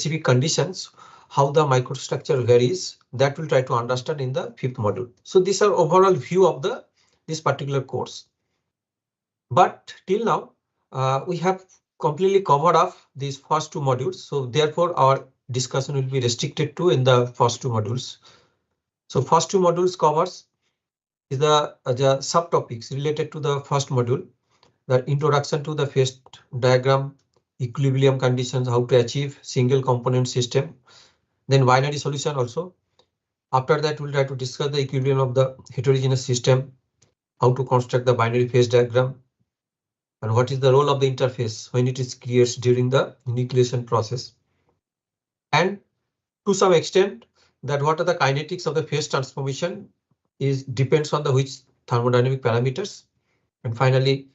specific conditions, how the microstructure varies, that we'll try to understand in the 5th module. So these are overall view of this particular course. But till now, we have completely covered up these first 2 modules. So therefore, our discussion will be restricted to in the first 2 modules. So first 2 modules covers is the subtopics related to the first module, the introduction to the phase diagram, equilibrium conditions, how to achieve single component system, then binary solution also. After that, we'll try to discuss the equilibrium of the heterogeneous system, how to construct the binary phase diagram, and what is the role of the interface when it is created during the nucleation process. And to some extent, that what are the kinetics of the phase transformation depends on the which thermodynamic parameters. And finally,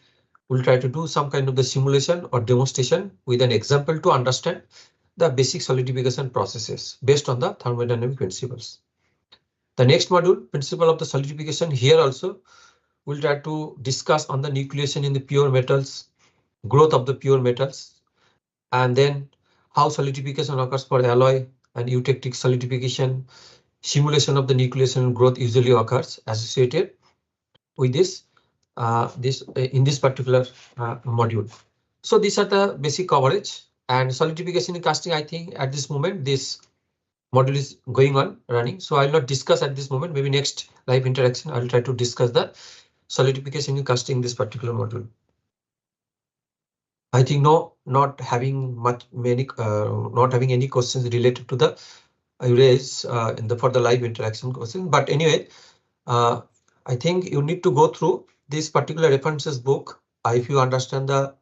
we'll try to do some kind of the simulation or demonstration with an example to understand the basic solidification processes based on the thermodynamic principles. The next module, principle of the solidification, here also we'll try to discuss on the nucleation in the pure metals, growth of the pure metals, and then how solidification occurs for alloy and eutectic solidification, simulation of the nucleation growth usually occurs associated with this in this particular module. So these are the basic coverage, and solidification in casting. I think at this moment this module is going on running, so I'll not discuss at this moment. Maybe next live interaction I'll try to discuss the solidification in casting in this particular module. I think not having any questions related to the raise for the live interaction question. But anyway, I think you need to go through this particular references book if you understand the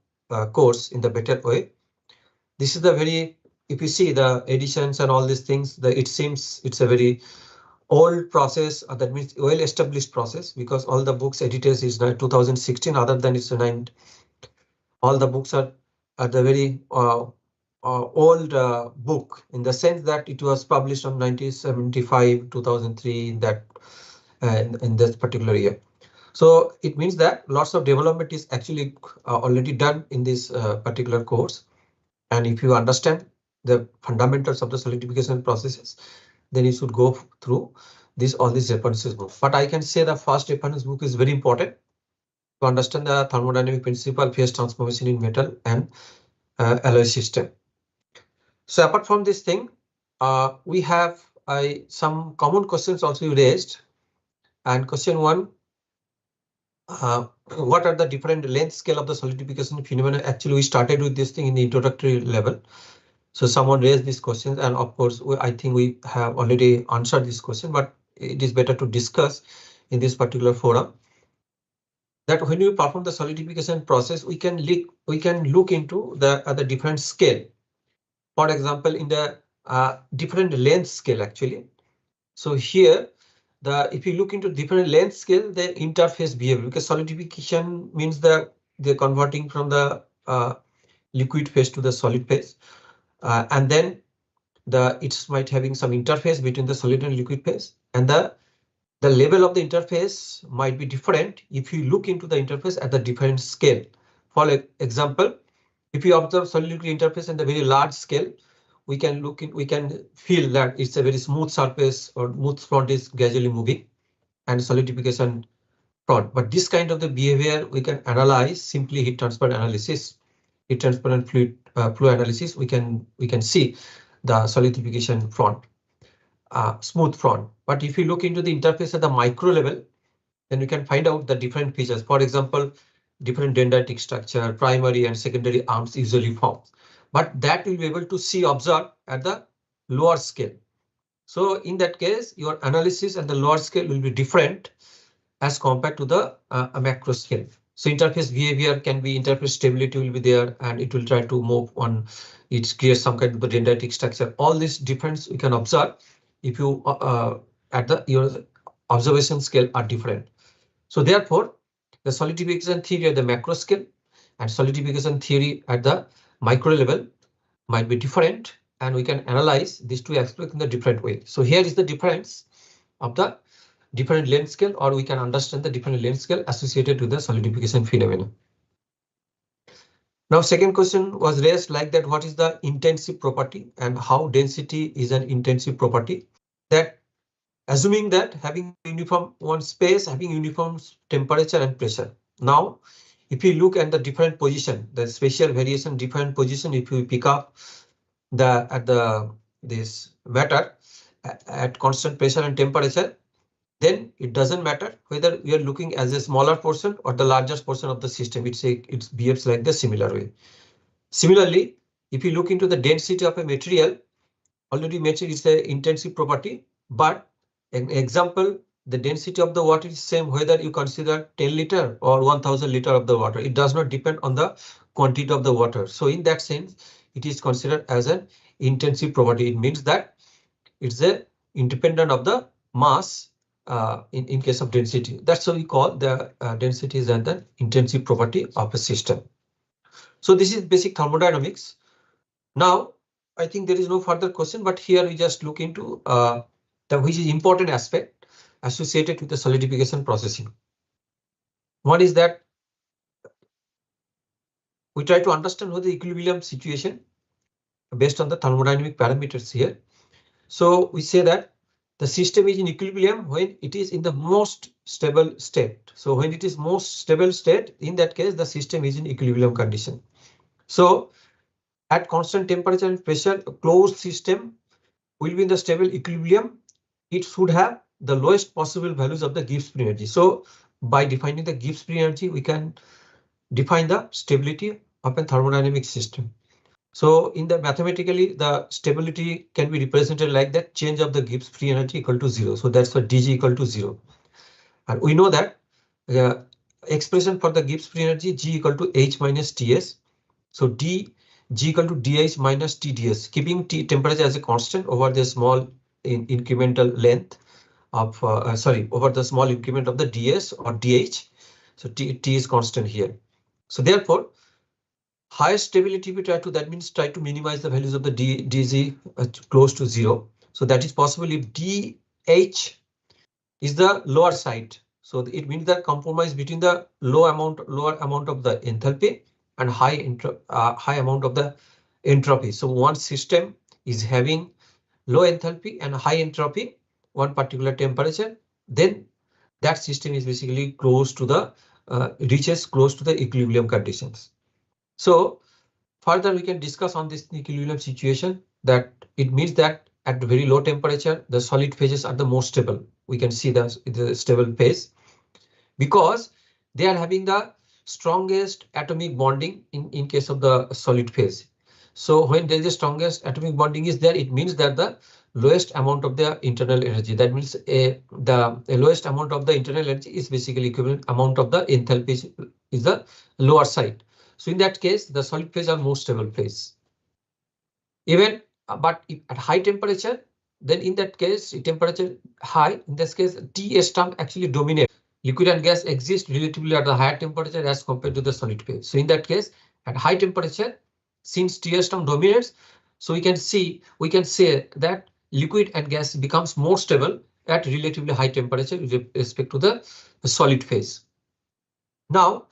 course in the better way. This is the very, if you see the editions and all these things, it seems it's a very old process, that means well established process, because all the books edited is 2016, other than it's all the books are the very old book, in the sense that it was published on 1975, 2003, in that in this particular year. So it means that lots of development is actually already done in this particular course. And if you understand the fundamentals of the solidification processes, then you should go through all these references books. But I can say the first reference book is very important to understand the thermodynamic principle, phase transformation in metal and alloy system. So apart from this thing, we have some common questions also raised. And question 1, what are the different length scale of the solidification phenomena? Actually, we started with this thing in the introductory level. So someone raised these questions, and of course, I think we have already answered this question, but it is better to discuss in this particular forum. That when you perform the solidification process, we can look into the different scale. For example, in the different length scale actually. So here, if you look into different length scale, the interface behavior, because solidification means that they're converting from the liquid phase to the solid phase, and then it might having some interface between the solid and liquid phase, and the level of the interface might be different if you look into the interface at the different scale. For example, if you observe solid liquid interface at the very large scale, we can feel that it's a very smooth surface, or smooth front is gradually moving, and solidification front. But this kind of the behavior we can analyze simply heat transfer analysis, heat transfer and fluid flow analysis. We can see the solidification front, smooth front. But if you look into the interface at the micro level, then we can find out the different features. For example, different dendritic structure, primary and secondary arms usually form. But that will be able to observe at the lower scale. So in that case, your analysis at the lower scale will be different as compared to the macro scale. So interface behavior can be, interface stability will be there, and it will try to move on. It creates some kind of a dendritic structure. All this difference you can observe if you your observation scale are different. So therefore, the solidification theory at the macro scale and solidification theory at the micro level might be different, and we can analyze these two aspects in a different way. So here is the difference of the different length scale, or we can understand the different length scale associated with the solidification phenomenon. Now, second question was raised like that, what is the intensive property and how density is an intensive property? That assuming that having uniform one space, having uniform temperature and pressure. Now, if you look at the different position, the spatial variation, different position, if you pick up this matter at constant pressure and temperature, then it doesn't matter whether we are looking as a smaller portion or the largest portion of the system. It behaves like the similar way. Similarly, if you look into the density of a material, already mentioned it's an intensive property, but an example, the density of the water is same whether you consider 10 liter or 1000 liter of the water. It does not depend on the quantity of the water. So in that sense, it is considered as an intensive property. It means that it's a independent of the mass in case of density. That's what we call the density is an intensive property of a system. So this is basic thermodynamics. Now, I think there is no further question, but here we just look into which is important aspect associated with the solidification processing. One is that we try to understand what the equilibrium situation based on the thermodynamic parameters here. So we say that the system is in equilibrium when it is in the most stable state. So when it is most stable state, in that case, the system is in equilibrium condition. So at constant temperature and pressure, a closed system will be in the stable equilibrium. It should have the lowest possible values of the Gibbs free energy. So by defining the Gibbs free energy, we can define the stability of a thermodynamic system. So in the mathematically, the stability can be represented like that, change of the Gibbs free energy equal to 0. So that's what dg equal to 0. And we know that the expression for the Gibbs free energy g equal to h minus ts. So g equal to dh minus tds, keeping temperature as a constant over the small incremental length of over the small increment of the ds or dh. So t is constant here. So therefore, highest stability we try to, that means try to minimize the values of the dg close to 0. So that is possible if dh is the lower side. So it means that compromise between the lower amount of the enthalpy and high amount of the entropy. So one system is having low enthalpy and high entropy, one particular temperature, then that system is basically close to the reaches close to the equilibrium conditions. So further we can discuss on this equilibrium situation, that it means that at very low temperature, the solid phases are the most stable. We can see the stable phase because they are having the strongest atomic bonding in case of the solid phase. So when there is the strongest atomic bonding is there, it means that the lowest amount of the internal energy, that means the lowest amount of the internal energy is basically equivalent amount of the enthalpy is the lower side. So in that case, the solid phase are most stable phase. Even but if at high temperature, then in that case, temperature high, in this case, Ts term actually dominates. Liquid and gas exist relatively at the higher temperature as compared to the solid phase. So in that case, at high temperature, since Ts term dominates, so we can say that liquid and gas becomes more stable at relatively high temperature with respect to the solid phase. Now,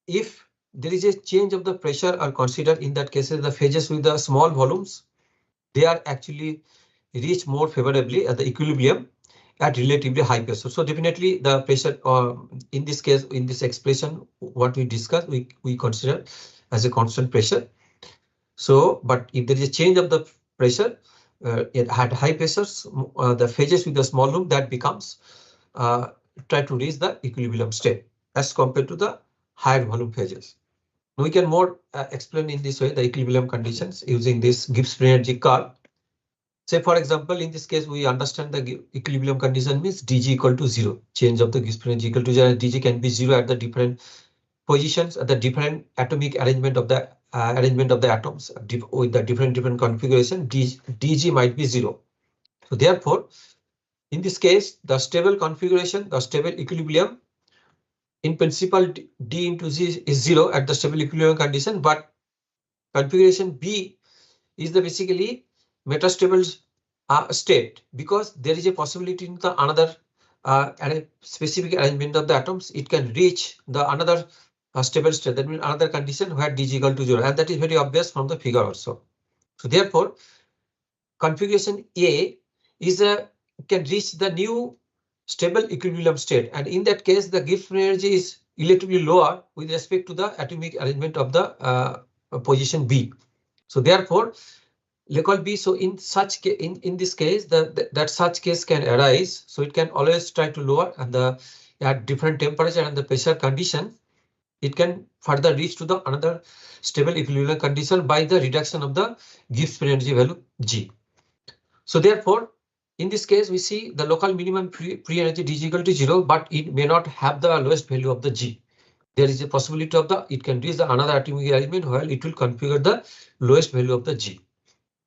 if there is a change of the pressure are considered, in that case, the phases with the small volumes, they are actually reach more favorably at the equilibrium at relatively high pressure. So definitely the pressure in this case, in this expression, what we discussed, we consider as a constant pressure. So, but if there is a change of the pressure at high pressures, the phases with the small volume, that becomes try to reach the equilibrium state as compared to the higher volume phases. We can more explain in this way the equilibrium conditions using this Gibbs free energy curve. Say, for example, in this case, we understand the equilibrium condition means dg equal to 0. Change of the Gibbs free energy equal to 0. Dg can be 0 at the different positions, at the different atomic arrangement of the atoms with the different configuration. Dg might be 0. So therefore, in this case, the stable configuration, the stable equilibrium, in principle, d into z is 0 at the stable equilibrium condition, but configuration B is the basically metastable state, because there is a possibility in the another specific arrangement of the atoms, it can reach the another a stable state. That means another condition where d is equal to 0, and that is very obvious from the figure also. So therefore, configuration A is can reach the new stable equilibrium state, and in that case the Gibbs free energy is relatively lower with respect to the atomic arrangement of the position B. So therefore, local B. So in such in this case, that such case can arise. So it can always try to lower, and at different temperature and the pressure condition, it can further reach to the another stable equilibrium condition by the reduction of the Gibbs free energy value G. So therefore, in this case, we see the local minimum free energy D is equal to 0, but it may not have the lowest value of the G. There is a possibility of it can reach the another atomic arrangement while it will configure the lowest value of the G.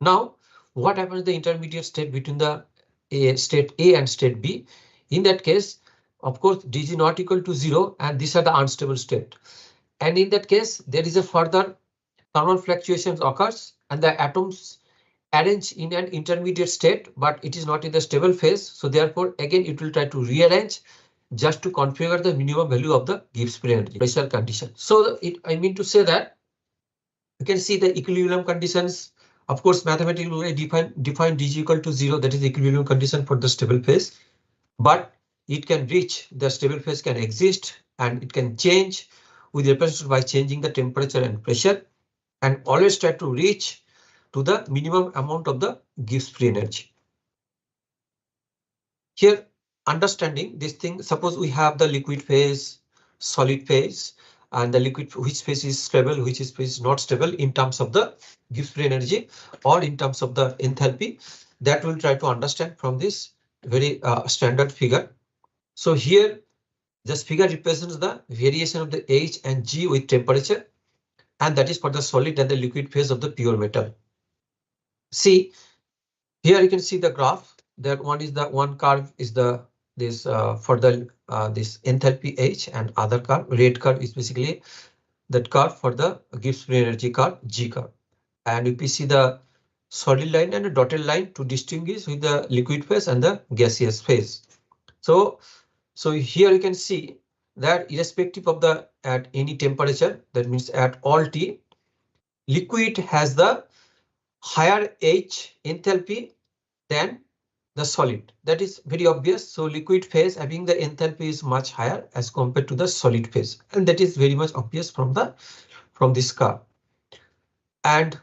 Now, what happens in the intermediate state between the state A and state B? In that case, of course, D is not equal to 0, and these are the unstable state. And in that case, there is a further thermal fluctuations occurs, and the atoms arrange in an intermediate state, but it is not in the stable phase. So therefore, again, it will try to rearrange just to configure the minimum value of the Gibbs free energy pressure condition. So I mean to say that you can see the equilibrium conditions. Of course, mathematically we define D is equal to 0. That is the equilibrium condition for the stable phase, but it can reach the stable phase can exist, and it can change with represented by changing the temperature and pressure, and always try to reach to the minimum amount of the Gibbs free energy. Here, understanding this thing, suppose we have the liquid phase, solid phase, and the liquid which phase is stable, which is phase is not stable in terms of the Gibbs free energy or in terms of the enthalpy. That we'll try to understand from this very standard figure. So here, this figure represents the variation of the H and G with temperature, and that is for the solid and the liquid phase of the pure metal. See, here you can see the graph. That one curve is this for the this enthalpy H, and other curve, red curve, is basically that curve for the Gibbs free energy curve, G curve. And if we see the solid line and a dotted line to distinguish with the liquid phase and the gaseous phase. So here you can see that irrespective of the at any temperature, that means at all T, liquid has the higher H enthalpy than the solid. That is very obvious. So liquid phase having the enthalpy is much higher as compared to the solid phase, and that is very much obvious from this curve. And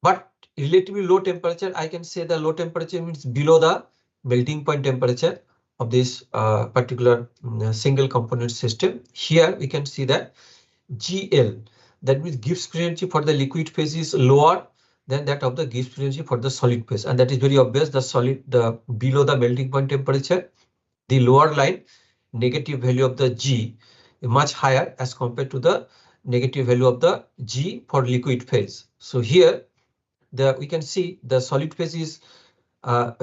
but relatively low temperature, I can say the low temperature means below the melting point temperature of this particular single component system. Here we can see that GL, that means Gibbs free energy for the liquid phase, is lower than that of the Gibbs free energy for the solid phase, and that is very obvious. The below the melting point temperature, the lower line, negative value of the G is much higher as compared to the negative value of the G for liquid phase. So here we can see the solid phase is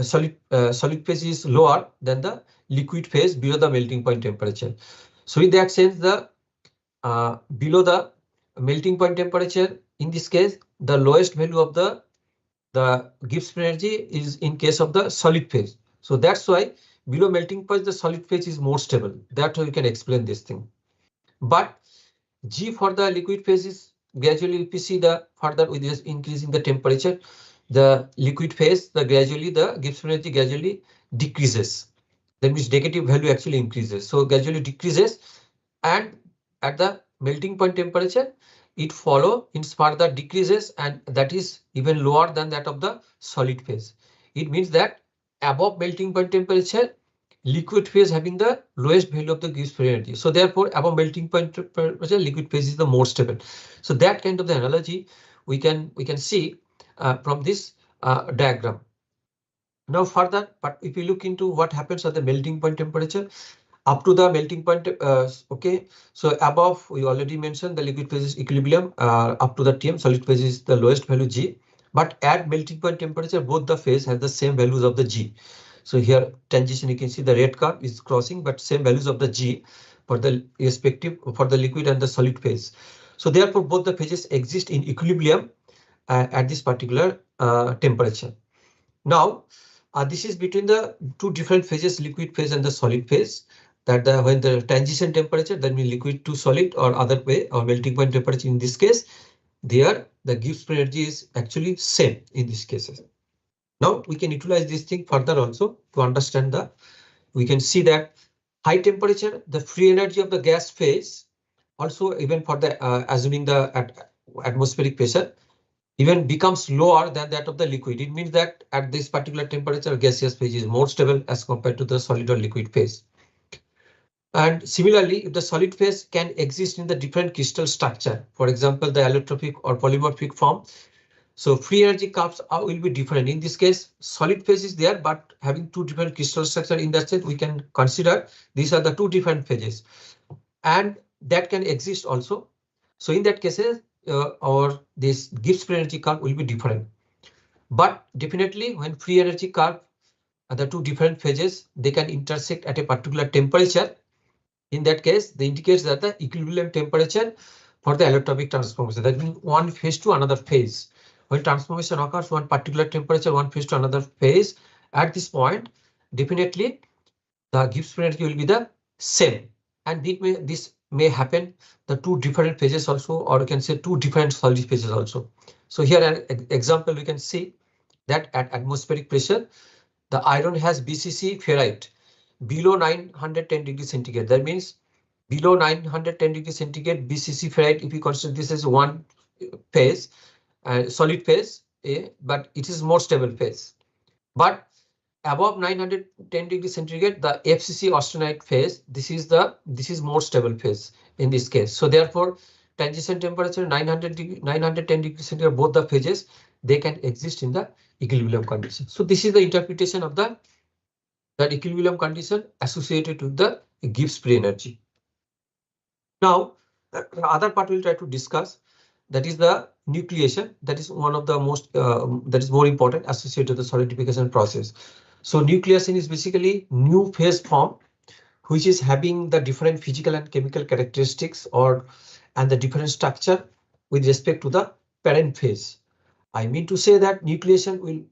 solid phase is lower than the liquid phase below the melting point temperature. So in that sense, the below the melting point temperature, in this case, the lowest value of the Gibbs free energy is in case of the solid phase. So that's why below melting point the solid phase is more stable. That's how you can explain this thing. But G for the liquid phase is gradually, if you see the further with this increasing the temperature, the liquid phase, the Gibbs free energy gradually decreases. That means negative value actually increases. So gradually decreases, and at the melting point temperature, it further decreases, and that is even lower than that of the solid phase. It means that above melting point temperature, liquid phase having the lowest value of the Gibbs free energy. So therefore, above melting point temperature, liquid phase is the more stable. So that kind of the analogy we can see from this diagram. Now further, but if you look into what happens at the melting point temperature, up to the melting point, okay, so above we already mentioned the liquid phase is equilibrium, up to the Tm, solid phase is the lowest value G, but at melting point temperature both the phase have the same values of the G. So here transition, you can see the red curve is crossing, but same values of the G for the respective for the liquid and the solid phase. So therefore both the phases exist in equilibrium at this particular temperature. Now this is between the two different phases, liquid phase and the solid phase. that when the transition temperature, that means liquid to solid or other way, or melting point temperature in this case, there the Gibbs free energy is actually same in these cases. Now we can utilize this thing further also to understand we can see that high temperature, the free energy of the gas phase, also even for the assuming the atmospheric pressure, even becomes lower than that of the liquid. It means that at this particular temperature, gaseous phase is more stable as compared to the solid or liquid phase. And similarly, if the solid phase can exist in the different crystal structure, for example, the allotropic or polymorphic form, so free energy curves will be different. In this case, solid phase is there, but having two different crystal structure. In that sense, we can consider these are the two different phases, and that can exist also. So in that case, this Gibbs free energy curve will be different. But definitely, when free energy curve are the two different phases, they can intersect at a particular temperature. In that case, they indicates that the equilibrium temperature for the allotropic transformation. That means one phase to another phase. When transformation occurs, one particular temperature, one phase to another phase. At this point, definitely the Gibbs free energy will be the same, and this may happen the two different phases also, or you can say two different solid phases also. So here an example we can see that at atmospheric pressure, the iron has BCC ferrite below 910 degrees centigrade. That means below 910 degrees centigrade BCC ferrite, if you consider this as one phase, solid phase, but it is more stable phase. But above 910 degrees centigrade, the FCC austenite phase, this is more stable phase in this case. So therefore, transition temperature 910 degrees centigrade, both the phases, they can exist in the equilibrium condition. So this is the interpretation of that equilibrium condition associated with the Gibbs free energy. Now, the other part we'll try to discuss, that is the nucleation. That is one of the most that is more important associated with the solidification process. So nucleation is basically new phase form, which is having the different physical and chemical characteristics and the different structure with respect to the parent phase. I mean to say that nucleation will,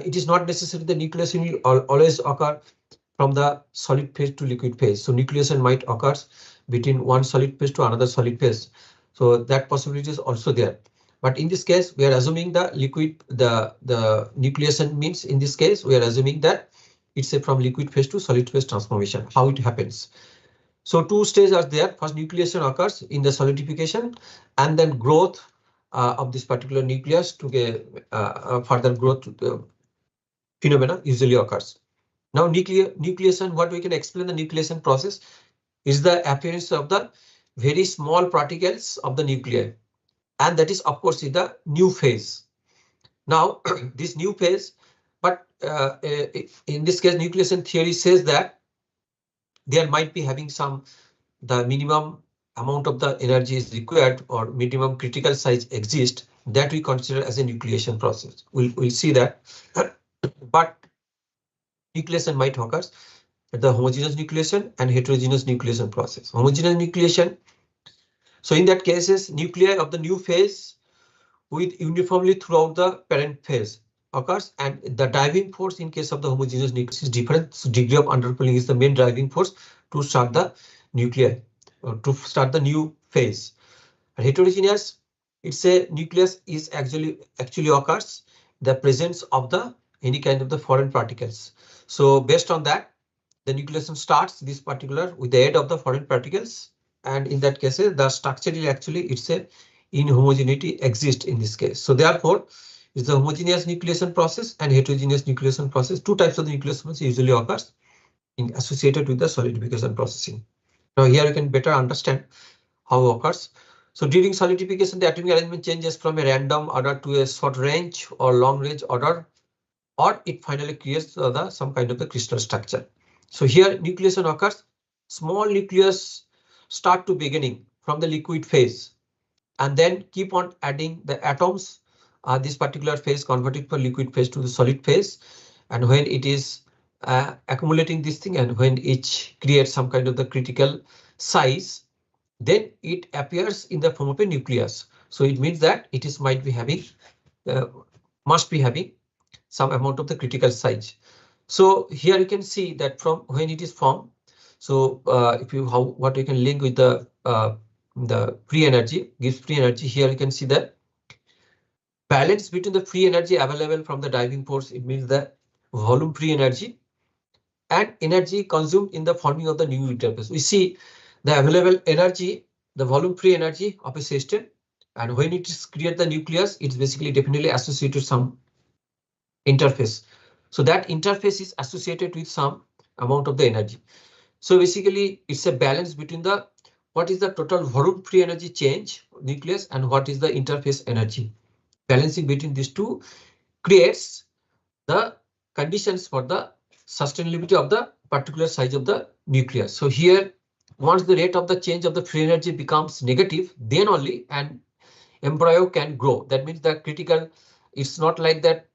it is not necessary the nucleation will always occur from the solid phase to liquid phase. So nucleation might occur between one solid phase to another solid phase. So that possibility is also there. But in this case, we are assuming the nucleation means, in this case, we are assuming that it's a from liquid phase to solid phase transformation, how it happens. So two stages are there. First, nucleation occurs in the solidification, and then growth of this particular nucleus to get further growth phenomena usually occurs. Now, nucleation, what we can explain the nucleation process is the appearance of the very small particles of the nuclei, and that is of course in the new phase. Now, this new phase, but in this case, nucleation theory says that there might be having the minimum amount of the energy is required or minimum critical size exists, that we consider as a nucleation process. We'll see that, but nucleation might occur at the homogeneous nucleation and heterogeneous nucleation process. Homogeneous nucleation, so in that cases, nuclei of the new phase with uniformly throughout the parent phase occurs, and the driving force in case of the homogeneous nucleus is different. So degree of underpulling is the main driving force to start the nuclei, or to start the new phase. And heterogeneous, it's a nucleus is actually occurs the presence of any kind of the foreign particles. So based on that, the nucleation starts this particular with the aid of the foreign particles, and in that case, the structure is actually it's a inhomogeneity exists in this case. So therefore, it's the homogeneous nucleation process and heterogeneous nucleation process. Two types of the nucleation process usually occurs associated with the solidification processing. Now here you can better understand how it occurs. So during solidification, the atomic arrangement changes from a random order to a short range or long range order, or it finally creates some kind of the crystal structure. So here nucleation occurs. Small nucleus start to beginning from the liquid phase, and then keep on adding the atoms. This particular phase converted from liquid phase to the solid phase, and when it is accumulating this thing, and when it creates some kind of the critical size, then it appears in the form of a nucleus. So it means that it is must be having some amount of the critical size. So here you can see that from when it is formed, So if you what you can link with the free energy, Gibbs free energy, here you can see the balance between the free energy available from the driving force. It means the volume free energy and energy consumed in the forming of the new interface. We see the available energy, the volume free energy of a system, and when it is create the nucleus, it's basically definitely associated with some interface. So that interface is associated with some amount of the energy. So basically it's a balance between the what is the total volume free energy change nucleus and what is the interface energy. Balancing between these two creates the conditions for the sustainability of the particular size of the nucleus. So here, once the rate of the change of the free energy becomes negative, then only an embryo can grow. That means the critical, it's not like that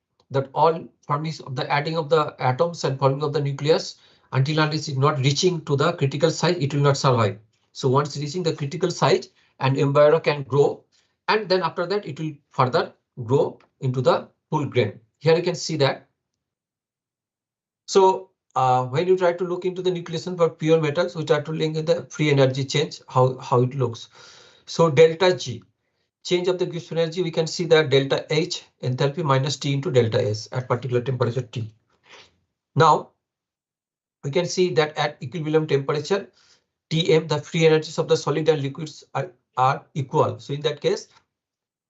all forming of the adding of the atoms and forming of the nucleus until unless it's not reaching to the critical size, it will not survive. So once reaching the critical size, an embryo can grow, and then after that it will further grow into the full grain. Here you can see that. So when you try to look into the nucleation for pure metals, we try to link in the free energy change, how it looks. So delta G, change of the Gibbs energy, we can see that delta H enthalpy minus T into delta S at particular temperature T. Now we can see that at equilibrium temperature Tm, the free energies of the solid and liquids are equal. So in that case,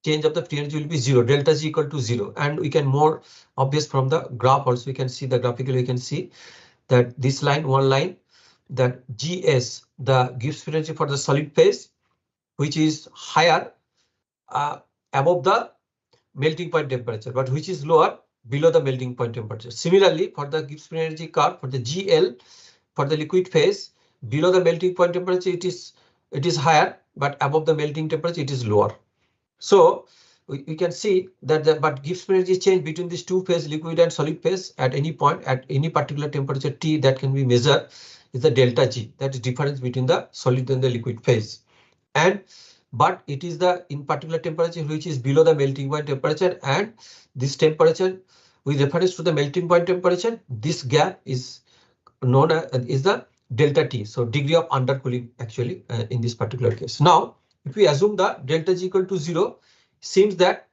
change of the free energy will be 0, delta G equal to 0. And we can more obvious from the graph also, we can see the graphically, we can see that this line, one line, that Gs, the Gibbs energy for the solid phase, which is higher above the melting point temperature, but which is lower below the melting point temperature. Similarly, for the Gibbs energy curve, for the GL, for the liquid phase, below the melting point temperature, it is higher, but above the melting temperature, it is lower. So we can see that but Gibbs energy change between these two phase, liquid and solid phase, at any point, at any particular temperature T that can be measured is the delta G. That is difference between the solid and the liquid phase. And but it is the in particular temperature which is below the melting point temperature, and this temperature with reference to the melting point temperature, this gap is known as is the delta T. So degree of undercooling actually in this particular case. Now, if we assume the delta G equal to 0, seems that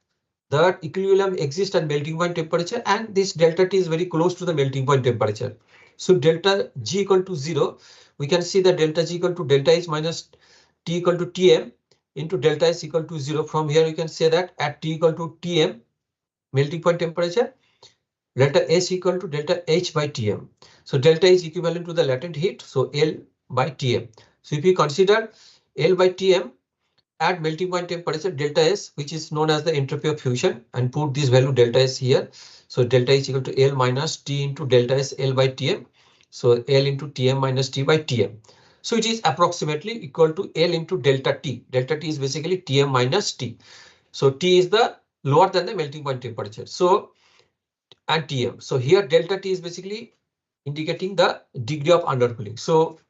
the equilibrium exists at melting point temperature, and this delta T is very close to the melting point temperature. So delta G equal to 0, we can see that delta G equal to delta H minus T equal to Tm into delta S equal to 0. From here, you can say that at T equal to Tm, melting point temperature, delta S equal to delta H by Tm. So delta is equivalent to the latent heat, so L by Tm. So if you consider L by Tm at melting point temperature, delta S, which is known as the entropy of fusion, and put this value delta S here. So delta H equal to L minus T into delta S L by Tm. So L into Tm minus T by Tm. So it is approximately equal to L into delta T. Delta T is basically Tm minus T. So T is the lower than the melting point temperature. So and Tm. So here delta T is basically indicating the degree of undercooling. So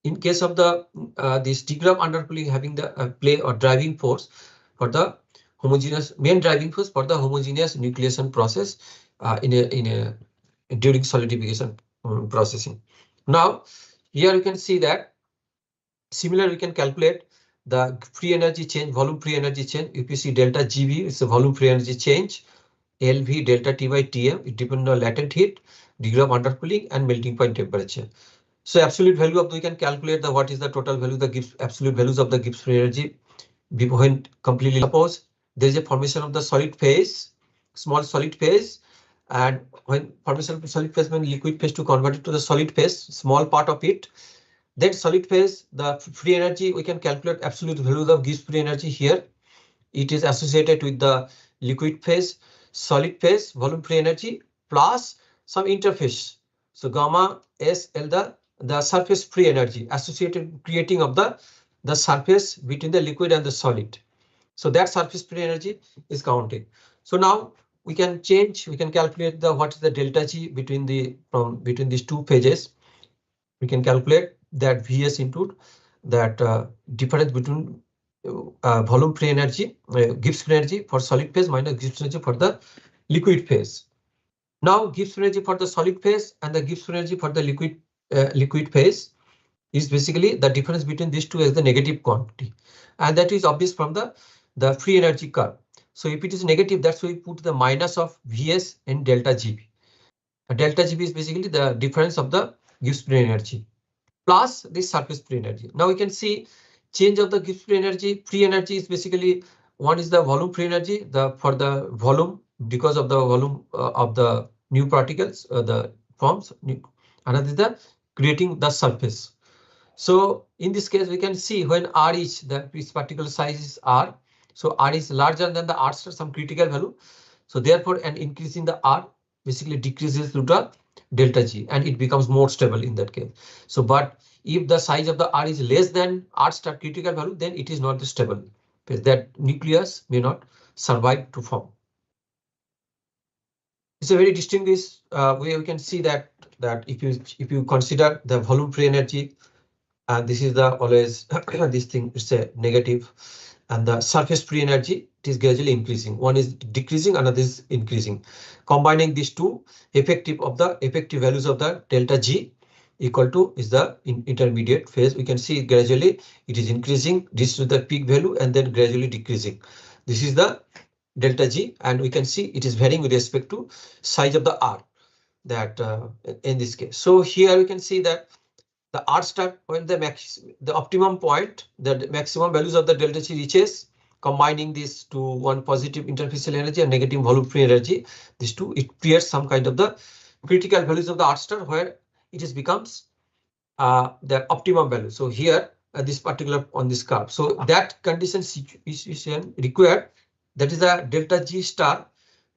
in case of the this degree of undercooling having the play or driving force for the homogeneous main driving force for the homogeneous nucleation process during solidification processing. Now here you can see that similar we can calculate the free energy change, volume free energy change. If you see delta GV, it's a volume free energy change. LV delta T by Tm, it depends on latent heat, degree of undercooling, and melting point temperature. So absolute value of we can calculate the what is the total value, the Gibbs absolute values of the Gibbs free energy when completely. Suppose there is a formation of the solid phase, small solid phase, and when formation of the solid phase, when liquid phase to convert it to the solid phase, small part of it, then solid phase, the free energy, we can calculate absolute values of Gibbs free energy here. It is associated with the liquid phase, solid phase, volume free energy, plus some interface. So gamma S L the surface free energy associated creating of the surface between the liquid and the solid. So that surface free energy is counted. So now we can change, we can calculate the what is the delta G between these two phases. We can calculate that Vs into that difference between volume free energy, Gibbs free energy for solid phase minus Gibbs energy for the liquid phase. Now Gibbs energy for the solid phase and the Gibbs energy for the liquid phase. is basically the difference between these two as the negative quantity, and that is obvious from the free energy curve. So if it is negative, that's why we put the minus of Vs in delta Gb. Delta Gb is basically the difference of the Gibbs free energy plus this surface free energy. Now we can see change of the Gibbs free energy. Free energy is basically one is the volume free energy, for the volume because of the volume of the new particles, the forms. Another is the creating the surface. So in this case, we can see when R is this particular size is R. So R is larger than the R star, some critical value. So therefore, an increase in the R basically decreases through the delta G, and it becomes more stable in that case. So, but if the size of the R is less than R star critical value, then it is not stable. That nucleus may not survive to form. It's a very distinguished way we can see that if you consider the volume free energy, and this is the always this thing is a negative, and the surface free energy, it is gradually increasing. One is decreasing, another is increasing. Combining these two, effective values of the delta G equal to is the intermediate phase. We can see gradually it is increasing, this is the peak value, and then gradually decreasing. This is the delta G, and we can see it is varying with respect to size of the R, that in this case. So here we can see that the R star, when the optimum point, the maximum values of the delta G reaches, combining these to one positive interfacial energy and negative volume free energy, these two, it creates some kind of the critical values of the R star where it is becomes the optimum value. So here this particular on this curve, so that condition situation required, that is the delta G star,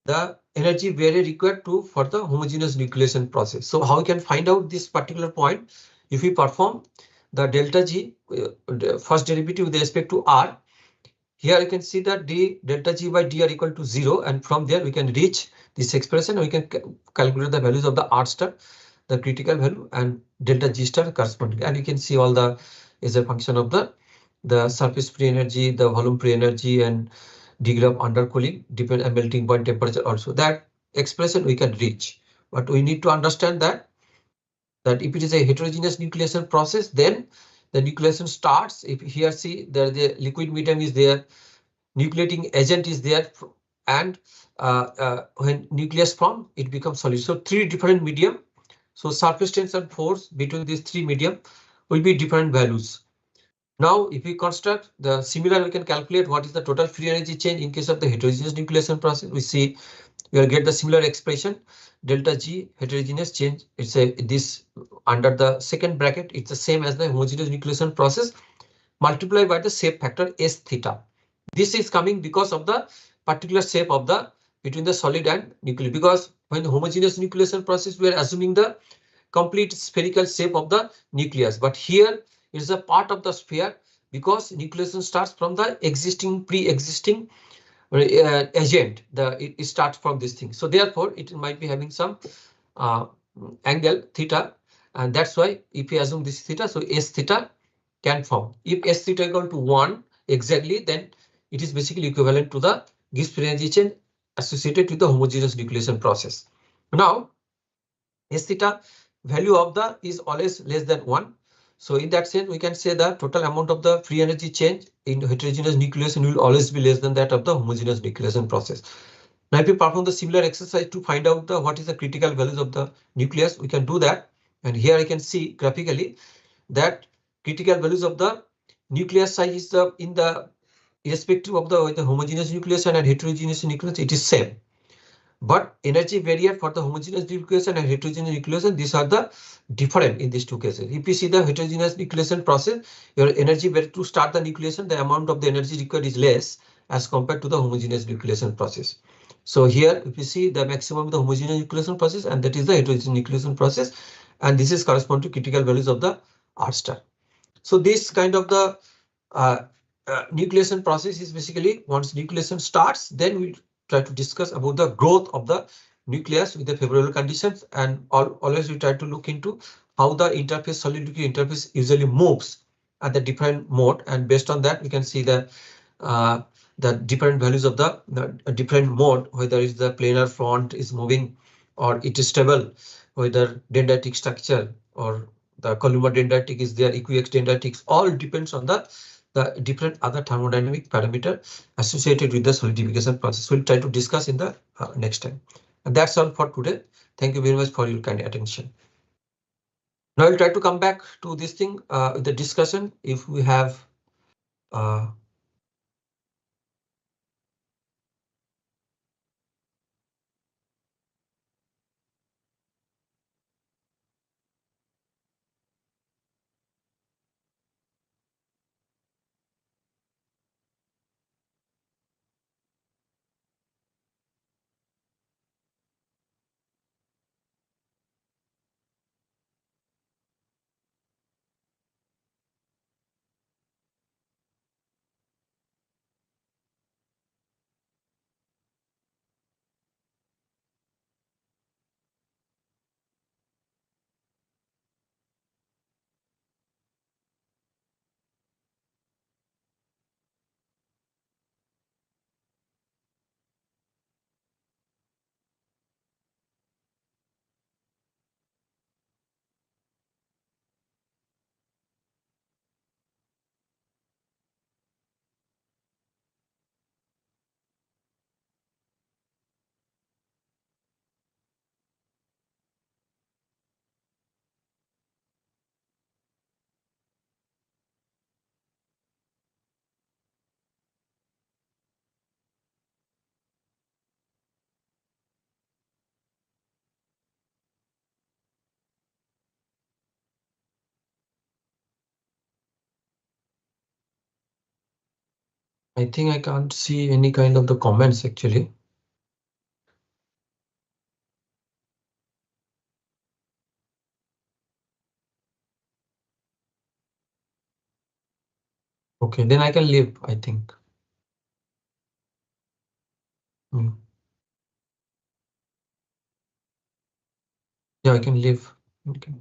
the energy very required for the homogeneous nucleation process. So how we can find out this particular point? If we perform the delta G first derivative with respect to R, here you can see that d delta G by d are equal to 0, and from there we can reach this expression. We can calculate the values of the R star, the critical value, and delta G star corresponding, and you can see all the is a function of the surface free energy, the volume free energy, and degree of undercooling, depend on melting point temperature also. That expression we can reach, but we need to understand that if it is a heterogeneous nucleation process, then the nucleation starts. If here see the liquid medium is there, nucleating agent is there, and when nucleus form, it becomes solid. So three different medium. So surface tension force between these three medium will be different values. Now, if we construct the similar, we can calculate what is the total free energy change in case of the heterogeneous nucleation process. We see we will get the similar expression, delta G heterogeneous change. It's this under the second bracket. It's the same as the homogeneous nucleation process multiplied by the shape factor S theta. This is coming because of the particular shape of the between the solid and nucleus. Because when homogeneous nucleation process, we are assuming the complete spherical shape of the nucleus, but here it is a part of the sphere because nucleation starts from the pre-existing agent. It starts from this thing. So therefore, it might be having some angle theta, and that's why if we assume this theta, so S theta can form. If S theta equal to 1 exactly, then it is basically equivalent to the Gibbs free energy change associated with the homogeneous nucleation process. Now, S theta value of the is always less than 1. So in that sense, we can say the total amount of the free energy change in heterogeneous nucleation will always be less than that of the homogeneous nucleation process. Now, if you perform the similar exercise to find out what is the critical values of the nucleus, we can do that. And here I can see graphically that critical values of the nucleus size is in the irrespective of the homogeneous nucleation and heterogeneous nucleation, it is same. But energy barrier for the homogeneous nucleation and heterogeneous nucleation, these are the different in these two cases. If you see the heterogeneous nucleation process, your energy barrier to start the nucleation, the amount of the energy required is less as compared to the homogeneous nucleation process. So here, if you see the maximum of the homogeneous nucleation process, and that is the heterogeneous nucleation process, and this is correspond to critical values of the R star. So this kind of the nucleation process is basically once nucleation starts, then we try to discuss about the growth of the nucleus with the favorable conditions, and always we try to look into how the interface, solid liquid interface usually moves at the different mode, and based on that we can see the different values of the different mode, whether it's the planar front is moving or it is stable, whether dendritic structure or the columnar dendritic is there, equiax dendritics, all depends on the different other thermodynamic parameter associated with the solidification process. We'll try to discuss in the next time. And that's all for today. Thank you very much for your kind attention. Now I'll try to come back to this thing with the discussion if we have I think I can't see any kind of the comments actually. Okay, then I can leave, I think. Yeah, I can leave. Okay.